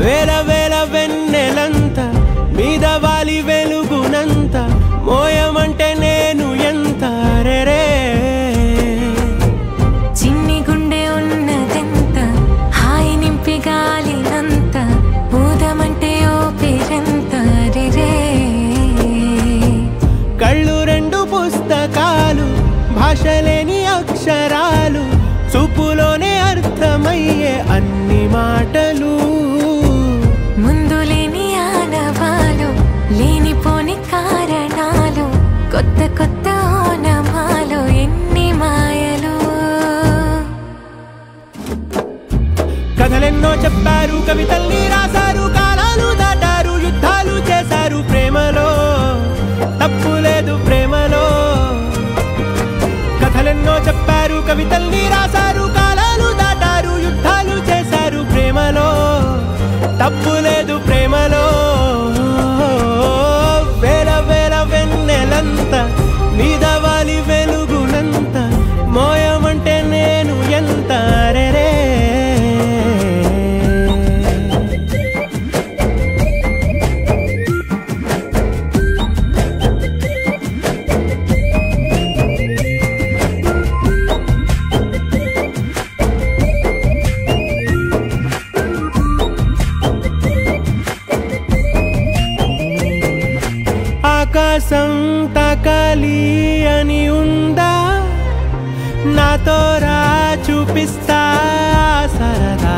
వేల వేల వెన్నెలంత మీద వాలి వెలుగునంత మోయమంటే నేను ఎంత రే చిన్ని గుండె ఉన్నదెంత హాయి నింపి గాలినంత ఊదమంటే ఓ పేరెంత రే కళ్ళు రెండు పుస్తకాలు భాషలేని అక్షరాలు చూపులోనే అర్థమయ్యే అన్ని మాటలు ముందు లేని ఆనవాలు లేనిపోని కారణాలు కొత్త కొత్త ఓనమాలు ఎన్ని మాయలు కథలెన్నో చెప్పారు కవితల్ని రాశారు కాలాలు దాటారు యుద్ధాలు చేశారు ప్రేమలో తప్పు లేదు ప్రేమలో కథలెన్నో చెప్పారు కవితల్ని రాశారు కాలాలు దాటారు యుద్ధాలు చేశారు ప్రేమలో తప్పు లేదు ప్రేమలో వేల వేల వెన్నెలంత మీద వాలి వెలుగునంత మోయమంటే నేను ఎంత రే ఆకాశం తాకాలి అని ఉందా నాతో రా చూపిస్తా సరదా